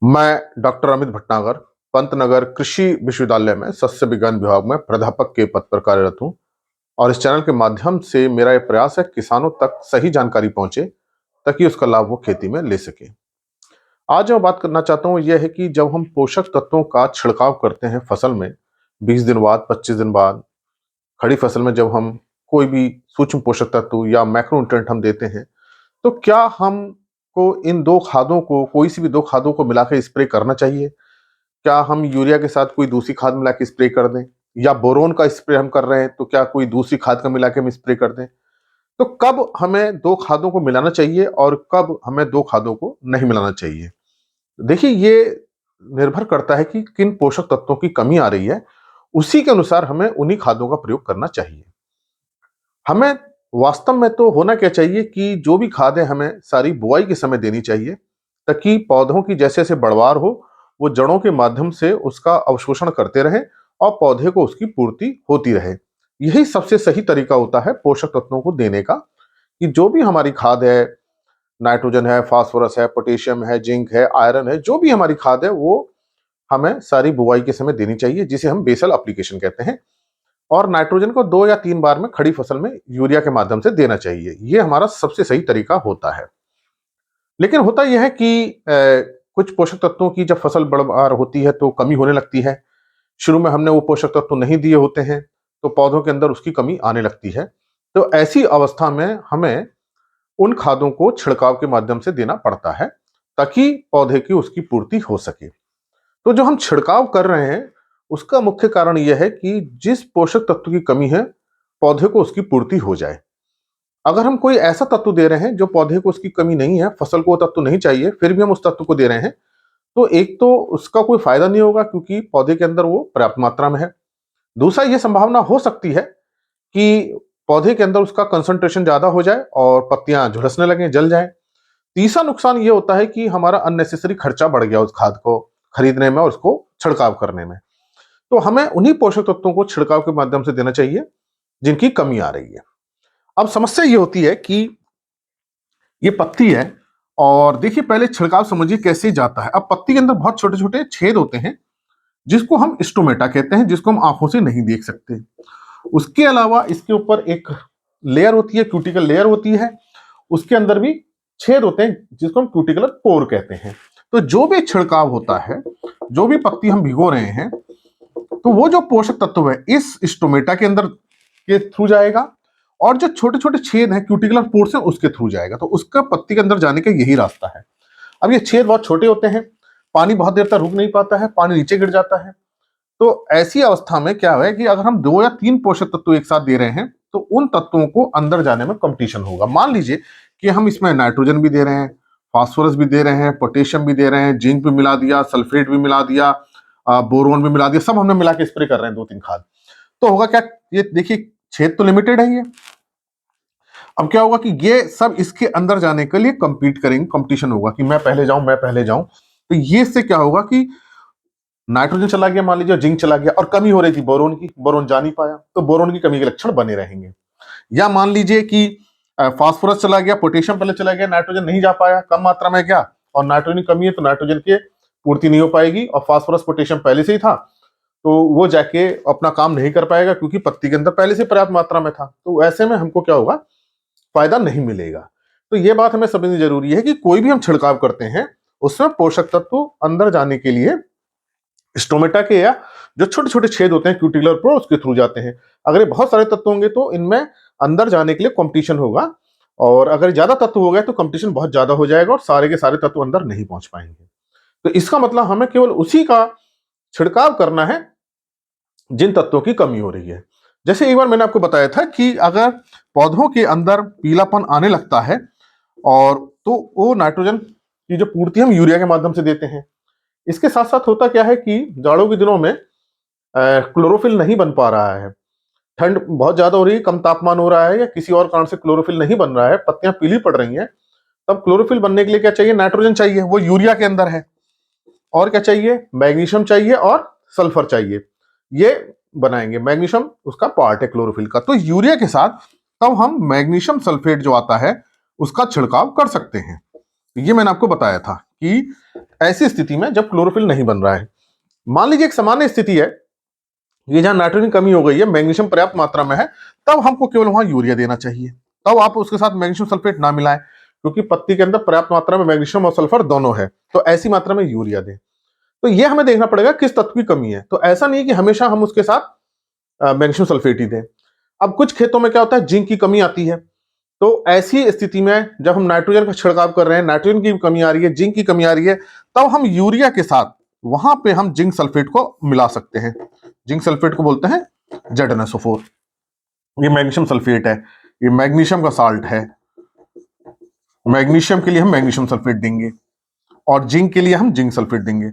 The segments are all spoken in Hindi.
मैं डॉक्टर अमित भटनागर पंतनगर कृषि विश्वविद्यालय में सस्य विज्ञान विभाग में प्राध्यापक के पद पर कार्यरत हूं और इस चैनल के माध्यम से मेरा यह प्रयास है किसानों तक सही जानकारी पहुंचे ताकि उसका लाभ वो खेती में ले सके। आज जो बात करना चाहता हूं यह है कि जब हम पोषक तत्वों का छिड़काव करते हैं फसल में 20 दिन बाद 25 दिन बाद खड़ी फसल में जब हम कोई भी सूक्ष्म पोषक तत्व या मैक्रोन्यूट्रिएंट हम देते हैं तो क्या हमको इन दो खादों को कोई सी भी दो खादों को मिलाकर स्प्रे करना चाहिए? क्या हम यूरिया के साथ कोई दूसरी खाद मिला के स्प्रे कर दें या बोरोन का स्प्रे हम कर रहे हैं तो क्या कोई दूसरी खाद का मिला के हम स्प्रे कर दें? तो कब हमें दो खादों को मिलाना चाहिए और कब हमें दो खादों को नहीं मिलाना चाहिए? देखिए, ये निर्भर करता है कि किन पोषक तत्वों की कमी आ रही है, उसी के अनुसार हमें उन्हीं खादों का प्रयोग करना चाहिए। हमें वास्तव में तो होना क्या चाहिए कि जो भी खादें हमें सारी बुआई के समय देनी चाहिए ताकि पौधों की जैसे जैसे बढ़वार हो वो जड़ों के माध्यम से उसका अवशोषण करते रहें और पौधे को उसकी पूर्ति होती रहे। यही सबसे सही तरीका होता है पोषक तत्वों को देने का कि जो भी हमारी खाद है, नाइट्रोजन है, फास्फोरस है, पोटेशियम है, जिंक है, आयरन है, जो भी हमारी खाद है वो हमें सारी बुआई के समय देनी चाहिए जिसे हम बेसल एप्लीकेशन कहते हैं। और नाइट्रोजन को 2 या 3 बार में खड़ी फसल में यूरिया के माध्यम से देना चाहिए। ये हमारा सबसे सही तरीका होता है। लेकिन होता यह है कि कुछ पोषक तत्वों की जब फसल बढ़वार होती है तो कमी होने लगती है। शुरू में हमने वो पोषक तत्व नहीं दिए होते हैं तो पौधों के अंदर उसकी कमी आने लगती है। तो ऐसी अवस्था में हमें उन खादों को छिड़काव के माध्यम से देना पड़ता है ताकि पौधे की उसकी पूर्ति हो सके। तो जो हम छिड़काव कर रहे हैं उसका मुख्य कारण यह है कि जिस पोषक तत्व की कमी है पौधे को उसकी पूर्ति हो जाए। अगर हम कोई ऐसा तत्व दे रहे हैं जो पौधे को उसकी कमी नहीं है, फसल को वो तत्व नहीं चाहिए, फिर भी हम उस तत्व को दे रहे हैं, तो एक तो उसका कोई फायदा नहीं होगा क्योंकि पौधे के अंदर वो पर्याप्त मात्रा में है। दूसरा, ये संभावना हो सकती है कि पौधे के अंदर उसका कंसंट्रेशन ज्यादा हो जाए और पत्तियां झुलसने लगें, जल जाएं। तीसरा नुकसान ये होता है कि हमारा अननेसेसरी खर्चा बढ़ गया उस खाद को खरीदने में और उसको छिड़काव करने में। तो हमें उन्हीं पोषक तत्वों को छिड़काव के माध्यम से देना चाहिए जिनकी कमी आ रही है। अब समस्या ये होती है कि ये पत्ती है और देखिए पहले छिड़काव समझिए कैसे जाता है। अब पत्ती के अंदर बहुत छोटे छोटे छेद होते हैं जिसको हम स्टोमेटा कहते हैं, जिसको हम आंखों से नहीं देख सकते। उसके अलावा इसके ऊपर एक लेयर होती है, क्यूटिकल लेयर होती है, उसके अंदर भी छेद होते हैं जिसको हम क्यूटिकुलर पोर कहते हैं। तो जो भी छिड़काव होता है, जो भी पत्ती हम भिगो रहे हैं, तो वो जो पोषक तत्व है इस स्टोमेटा के अंदर के थ्रू जाएगा और जो छोटे छोटे छेद हैं क्यूटिकुलर पोर्स है उसके थ्रू जाएगा। तो उसका पत्ती के अंदर जाने का यही रास्ता है। अब ये छेद बहुत छोटे होते हैं, पानी बहुत देर तक रुक नहीं पाता है, पानी नीचे गिर जाता है। तो ऐसी अवस्था में क्या है कि अगर हम 2 या 3 पोषक तत्व एक साथ दे रहे हैं तो उन तत्वों को अंदर जाने में कंपटीशन होगा। मान लीजिए कि हम इसमें नाइट्रोजन भी दे रहे हैं, फास्फोरस भी दे रहे हैं, पोटेशियम भी दे रहे हैं, जिंक भी मिला दिया, सल्फेट भी मिला दिया, बोरोन भी मिला दिया, सब हमने मिला के स्प्रे कर रहे हैं 2-3 खाद। तो होगा क्या, ये देखिए छेद तो लिमिटेड है ये। अब क्या होगा कि ये सब इसके अंदर जाने के लिए कंपीट करेंगे, कंपटीशन होगा कि मैं पहले जाऊं, मैं पहले जाऊं। तो ये से क्या होगा कि नाइट्रोजन चला गया, मान लीजिए जिंक चला गया और कमी हो रही थी बोरोन की, बोरोन जा नहीं पाया, तो बोरोन की कमी के लक्षण बने रहेंगे। या मान लीजिए कि फास्फोरस चला गया, पोटेशियम पहले चला गया, नाइट्रोजन नहीं जा पाया, कम मात्रा में गया और नाइट्रोजन की कमी है तो नाइट्रोजन की पूर्ति नहीं हो पाएगी और फास्फोरस पोटेशियम पहले से ही था तो वो जाके अपना काम नहीं कर पाएगा क्योंकि पत्ती के अंदर पहले से पर्याप्त मात्रा में था। तो ऐसे में हमको क्या होगा, फायदा नहीं मिलेगा। तो ये बात हमें समझनी जरूरी है कि कोई भी हम छिड़काव करते हैं उसमें पोषक तत्व अंदर जाने के लिए स्टोमेटा के या जो छोटे छोटे छेद होते हैं क्यूटिकुलर पर उसके थ्रू जाते हैं। अगर ये बहुत सारे तत्व होंगे तो इनमें अंदर जाने के लिए कंपटीशन होगा और अगर ज्यादा तत्व हो गए तो कंपटीशन बहुत ज्यादा हो जाएगा और सारे के सारे तत्व अंदर नहीं पहुंच पाएंगे। तो इसका मतलब हमें केवल उसी का छिड़काव करना है जिन तत्वों की कमी हो रही है। जैसे एक बार मैंने आपको बताया था कि अगर पौधों के अंदर पीलापन आने लगता है और तो वो नाइट्रोजन की जो पूर्ति हम यूरिया के माध्यम से देते हैं। इसके साथ साथ होता क्या है कि जाड़ों के दिनों में क्लोरोफिल नहीं बन पा रहा है, ठंड बहुत ज्यादा हो रही है, कम तापमान हो रहा है या किसी और कारण से क्लोरोफिल नहीं बन रहा है, पत्तियां पीली पड़ रही हैं, तब क्लोरोफिल बनने के लिए क्या चाहिए, नाइट्रोजन चाहिए, वो यूरिया के अंदर है। और क्या चाहिए, मैग्नीशियम चाहिए और सल्फर चाहिए। ये बनाएंगे, मैग्नीशियम उसका पार्ट है क्लोरोफिल का। तो यूरिया के साथ तब हम मैग्नीशियम सल्फेट जो आता है उसका छिड़काव कर सकते हैं। ये मैंने आपको बताया था कि ऐसी स्थिति में जब क्लोरोफिल नहीं बन रहा है, मान लीजिए एक सामान्य स्थिति है, ये जहां नाइट्रोजन कमी हो गई है, मैग्नीशियम पर्याप्त मात्रा में है, तब हमको केवल वहां यूरिया देना चाहिए। तब आप उसके साथ मैग्नीशियम सल्फेट ना मिलाएं, क्योंकि पत्ती के अंदर पर्याप्त मात्रा में मैग्नीशियम और सल्फर दोनों है, तो ऐसी मात्रा में यूरिया दें। तो ये हमें देखना पड़ेगा किस तत्व की कमी है। तो ऐसा नहीं है कि हमेशा हम उसके साथ मैग्नीशियम सल्फेट ही दें। अब कुछ खेतों में क्या होता है, जिंक की कमी आती है, तो ऐसी स्थिति में जब हम नाइट्रोजन का छिड़काव कर रहे हैं, नाइट्रोजन की कमी आ रही है, जिंक की कमी आ रही है, तब हम यूरिया के साथ वहां पे हम जिंक सल्फेट को मिला सकते हैं। जिंक सल्फेट को बोलते हैं ZnSO4। ये मैग्नीशियम सल्फेट है, ये मैग्नीशियम का साल्ट है। मैग्नीशियम के लिए हम मैग्नीशियम सल्फेट देंगे और जिंक के लिए हम जिंक सल्फेट देंगे।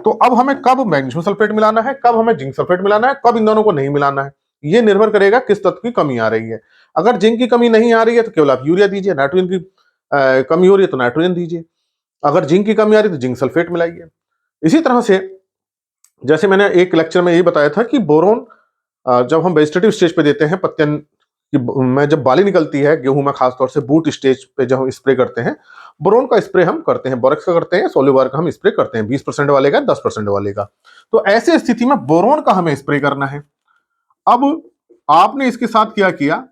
तो अब हमें कब मैग्नीशियम सल्फेट मिलाना है, कब हमें जिंक सल्फेट मिलाना है, कब इन दोनों को नहीं मिलाना है, ये निर्भर करेगा किस तत्व की कमी आ रही है। अगर जिंक की कमी नहीं आ रही है तो केवल आप यूरिया दीजिए, नाइट्रोजन की कमी हो रही है तो नाइट्रोजन दीजिए, अगर जिंक की कमी आ रही है तो जिंक सल्फेट मिलाइए। इसी तरह से जैसे मैंने एक लेक्चर में यही बताया था कि बोरोन जब हम वेजिटेटिव स्टेज पे देते हैं, पत्तियां में जब बाली निकलती है गेहूं में, खासतौर से बूट स्टेज पे जब हम स्प्रे करते हैं, बोरोन का स्प्रे हम करते हैं, बोरेक्स का करते हैं, सोल्यूबार का हम स्प्रे करते हैं, 20% वाले का, 10% वाले का। तो ऐसे स्थिति में बोरोन का हमें स्प्रे करना है। अब आपने इसके साथ क्या किया,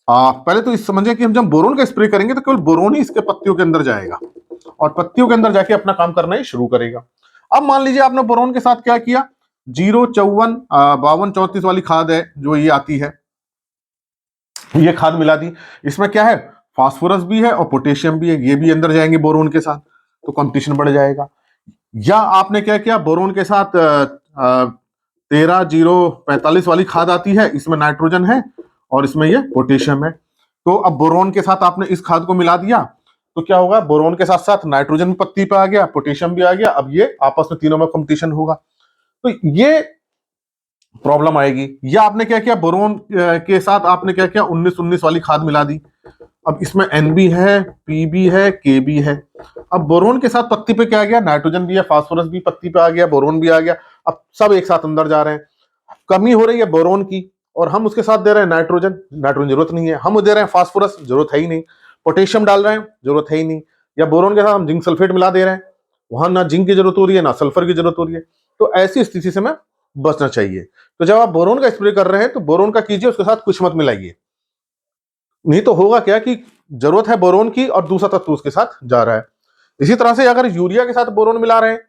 पहले तो इस समझिए कि हम जब बोरोन का स्प्रे करेंगे तो केवल बोरोन ही इसके पत्तियों के अंदर जाएगा और पत्तियों के अंदर जाके अपना काम करना ही शुरू करेगा। अब मान लीजिए आपने बोरोन के साथ क्या किया, 054 52 34 वाली खाद है जो ये आती है, ये खाद मिला दी। इसमें क्या है, फास्फोरस भी है और पोटेशियम भी है, ये भी अंदर जाएंगे बोरोन के साथ, तो कंपटीशन बढ़ जाएगा। या आपने क्या किया, बोरोन के साथ 13 0 45 वाली खाद आती है, इसमें नाइट्रोजन है और इसमें ये पोटेशियम है। तो अब बोरोन के साथ आपने इस खाद को मिला दिया, तो क्या होगा, बोरोन के साथ साथ नाइट्रोजन भी पत्ती पे आ गया, पोटेशियम भी आ गया, अब ये आपस में तीनों में कंपटीशन होगा, तो ये प्रॉब्लम आएगी। या आपने क्या किया, बोरोन के साथ आपने क्या किया, 19 19 वाली खाद मिला दी, अब इसमें Nb है, Pb है, Kb है। अब बोरोन के साथ पत्ती पे क्या आ गया, नाइट्रोजन भी है, फास्फोरस भी पत्ती पे आ गया, बोरोन भी आ गया, अब सब एक साथ अंदर जा रहे हैं। कमी हो रही है बोरोन की और हम उसके साथ दे रहे हैं नाइट्रोजन, नाइट्रोजन जरूरत नहीं है, हम दे रहे हैं फास्फोरस, जरूरत है ही नहीं, पोटेशियम डाल रहे हैं, जरूरत है ही नहीं, या बोरोन के साथ हम जिंक सल्फेट मिला दे रहे हैं, वहां ना जिंक की जरूरत हो रही है ना सल्फर की जरूरत हो रही है। तो ऐसी स्थिति से हमें बचना चाहिए। तो जब आप बोरोन का स्प्रे कर रहे हैं तो बोरोन का कीजिए, उसके साथ कुछ मत मिलाइए, नहीं तो होगा क्या कि जरूरत है बोरोन की और दूसरा तत्व उसके साथ जा रहा है। इसी तरह से अगर यूरिया के साथ बोरोन मिला रहे हैं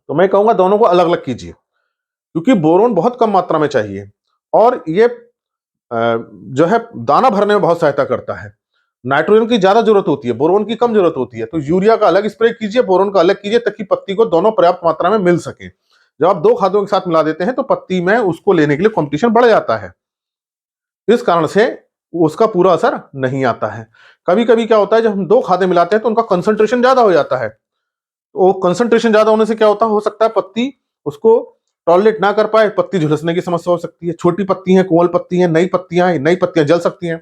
तो मैं कहूंगा दोनों को अलग अलग कीजिए, क्योंकि बोरोन बहुत कम मात्रा में चाहिए और ये जो है दाना भरने में बहुत सहायता करता है। नाइट्रोजन की ज्यादा जरूरत होती है, बोरोन की कम जरूरत होती है, तो यूरिया का अलग स्प्रे कीजिए, बोरोन का अलग कीजिए, ताकि पत्ती को दोनों पर्याप्त मात्रा में मिल सके। जब आप दो खादों के साथ मिला देते हैं तो पत्ती में उसको लेने के लिए कंपटीशन बढ़ जाता है, इस कारण से उसका पूरा असर नहीं आता है। कभी कभी क्या होता है, जब हम दो खादें मिलाते हैं तो उनका कंसंट्रेशन ज्यादा हो जाता है, तो कंसंट्रेशन ज्यादा होने से क्या होता हो सकता है, पत्ती उसको टॉलरेट ना कर पाए, पत्ती झुलसने की समस्या हो सकती है। छोटी पत्ती है, कोमल पत्ती है, नई पत्तियां हैं, नई पत्तियां जल सकती हैं,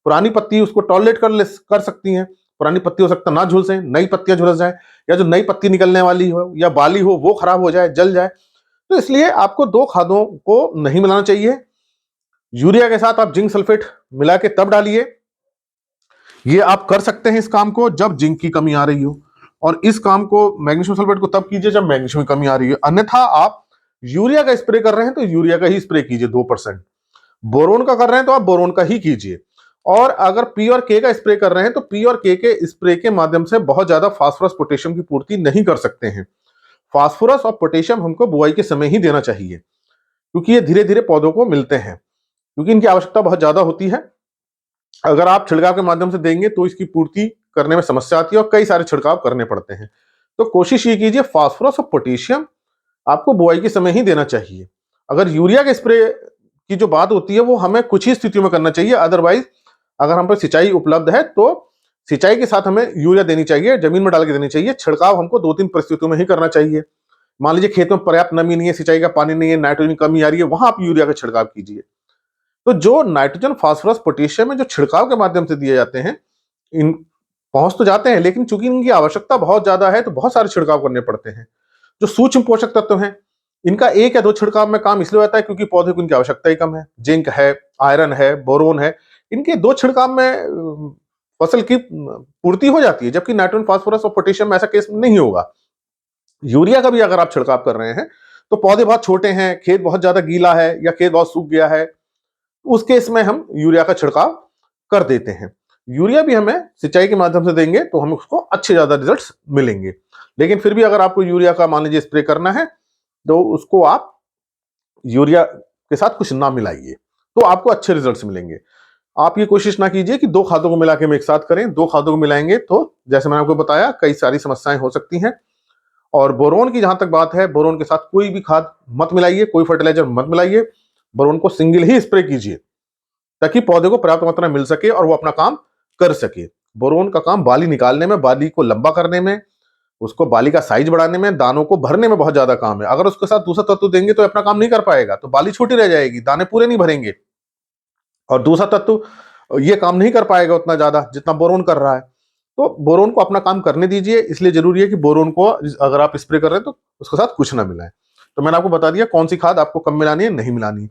पुरानी पत्ती उसको टॉलरेट कर सकती हैं, पुरानी पत्ती हो सकता है ना झुलसे, नई पत्तियां झुलस जाए, या जो नई पत्ती निकलने वाली हो या बाली हो वो खराब हो जाए, जल जाए। तो इसलिए आपको दो खादों को नहीं मिलाना चाहिए। यूरिया के साथ आप जिंक सल्फेट मिला के तब डालिए, ये आप कर सकते हैं इस काम को जब जिंक की कमी आ रही हो, और इस काम को मैग्नीशियम सल्फेट को तब कीजिए जब मैग्नीशियम की कमी आ रही है। अन्यथा आप यूरिया का स्प्रे कर रहे हैं तो यूरिया का ही स्प्रे कीजिए 2%, बोरोन का कर रहे हैं तो आप बोरोन का ही कीजिए, और अगर पी और के का स्प्रे कर रहे हैं तो पी और के स्प्रे के माध्यम से बहुत ज्यादा फास्फोरस पोटेशियम की पूर्ति नहीं कर सकते हैं। फास्फोरस और पोटेशियम हमको बुआई के समय ही देना चाहिए, क्योंकि ये धीरे धीरे पौधों को मिलते हैं, क्योंकि इनकी आवश्यकता बहुत ज्यादा होती है। अगर आप छिड़काव के माध्यम से देंगे तो इसकी पूर्ति करने में समस्या आती है और कई सारे छिड़काव करने पड़ते हैं। तो कोशिश ये कीजिए, फास्फोरस और पोटेशियम आपको बुआई के समय ही देना चाहिए। अगर यूरिया के स्प्रे की जो बात होती है वो हमें कुछ ही स्थितियों में करना चाहिए, अदरवाइज अगर हम पर सिंचाई उपलब्ध है तो सिंचाई के साथ हमें यूरिया देनी चाहिए, जमीन में डाल के देनी चाहिए। छिड़काव हमको 2 3 परिस्थितियों में ही करना चाहिए। मान लीजिए खेत में पर्याप्त नमी नहीं है, सिंचाई का पानी नहीं है, नाइट्रोजन कमी आ रही है, वहां आप यूरिया का छिड़काव कीजिए। तो जो नाइट्रोजन, फास्फोरस, पोटेशियम है जो छिड़काव के माध्यम से दिए जाते हैं, इन पहुंच तो जाते हैं, लेकिन चूंकि इनकी आवश्यकता बहुत ज्यादा है तो बहुत सारे छिड़काव करने पड़ते हैं। जो सूक्ष्म पोषक तत्व हैं, इनका 1 या 2 छिड़काव में काम इसलिए होता है क्योंकि पौधे को इनकी आवश्यकता ही कम है। जिंक है, आयरन है, बोरोन है, इनके 2 छिड़काव में फसल की पूर्ति हो जाती है, जबकि नाइट्रोजन, फास्फोरस और पोटेशियम में ऐसा केस नहीं होगा। यूरिया का भी अगर आप छिड़काव कर रहे हैं तो पौधे बहुत छोटे हैं, खेत बहुत ज्यादा गीला है या खेत बहुत सूख गया है, उस केस में हम यूरिया का छिड़काव कर देते हैं। यूरिया भी हमें सिंचाई के माध्यम से देंगे तो हमें उसको अच्छे ज्यादा रिजल्ट्स मिलेंगे। लेकिन फिर भी अगर आपको यूरिया का मान लीजिए स्प्रे करना है तो उसको आप यूरिया के साथ कुछ ना मिलाइए, तो आपको अच्छे रिजल्ट्स मिलेंगे। आप ये कोशिश ना कीजिए कि दो खादों को मिला के हम एक साथ करें। दो खादों को मिलाएंगे तो जैसे मैंने आपको बताया कई सारी समस्याएं हो सकती हैं। और बोरोन की जहां तक बात है, बोरोन के साथ कोई भी खाद मत मिलाइए, कोई फर्टिलाइजर मत मिलाइए। बोरोन को सिंगल ही स्प्रे कीजिए ताकि पौधे को पर्याप्त मात्रा में मिल सके और वो अपना काम कर सके। बोरोन का काम बाली निकालने में, बाली को लंबा करने में, उसको बाली का साइज बढ़ाने में, दानों को भरने में बहुत ज्यादा काम है। अगर उसके साथ दूसरा तत्व देंगे तो अपना काम नहीं कर पाएगा, तो बाली छोटी रह जाएगी, दाने पूरे नहीं भरेंगे और दूसरा तत्व ये काम नहीं कर पाएगा उतना ज्यादा जितना बोरोन कर रहा है। तो बोरोन को अपना काम करने दीजिए। इसलिए जरूरी है कि बोरोन को अगर आप स्प्रे कर रहे हैं तो उसके साथ कुछ ना मिलाएं। तो मैंने आपको बता दिया कौन सी खाद आपको कब मिलानी है, नहीं मिलानी है।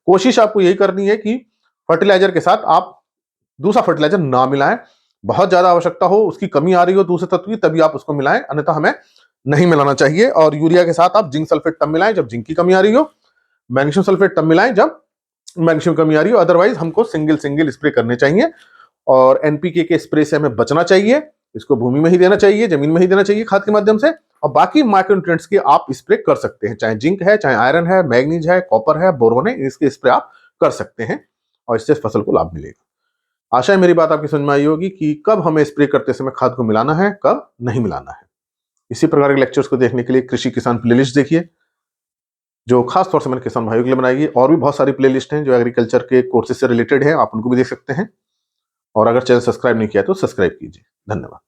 कोशिश आपको यही करनी है कि फर्टिलाइजर के साथ आप दूसरा फर्टिलाइजर ना मिलाएं। बहुत ज्यादा आवश्यकता हो, उसकी कमी आ रही हो दूसरे तत्व की, तभी आप उसको मिलाएं, अन्यथा हमें नहीं मिलाना चाहिए। और यूरिया के साथ आप जिंक सल्फेट तब मिलाएं जब जिंक की कमी आ रही हो, मैग्नीशियम सल्फेट तब मिलाएं जब मैग्नीशियम कमी आ रही हो। अदरवाइज हमको सिंगल सिंगल स्प्रे करने चाहिए। और एनपीके के स्प्रे से हमें बचना चाहिए। इसको भूमि में ही देना चाहिए, जमीन में ही देना चाहिए खाद के माध्यम से। और बाकी माइक्रोन्यूट्रिएंट्स के आप स्प्रे कर सकते हैं, चाहे जिंक है, चाहे आयरन है, मैग्नीज है, कॉपर है, बोरोन है, इसके स्प्रे आप कर सकते हैं और इससे फसल को लाभ मिलेगा। आशा है मेरी बात आपकी समझ में आई होगी कि कब हमें स्प्रे करते समय खाद को मिलाना है, कब नहीं मिलाना है। इसी प्रकार के लेक्चर्स को देखने के लिए कृषि किसान प्लेलिस्ट देखिए, जो खास तौर से मैंने किसान भाइयों के लिए बनाई है। और भी बहुत सारी प्लेलिस्ट हैं जो एग्रीकल्चर के कोर्सेज से रिलेटेड है, आप उनको भी देख सकते हैं। और अगर चैनल सब्सक्राइब नहीं किया तो सब्सक्राइब कीजिए। धन्यवाद।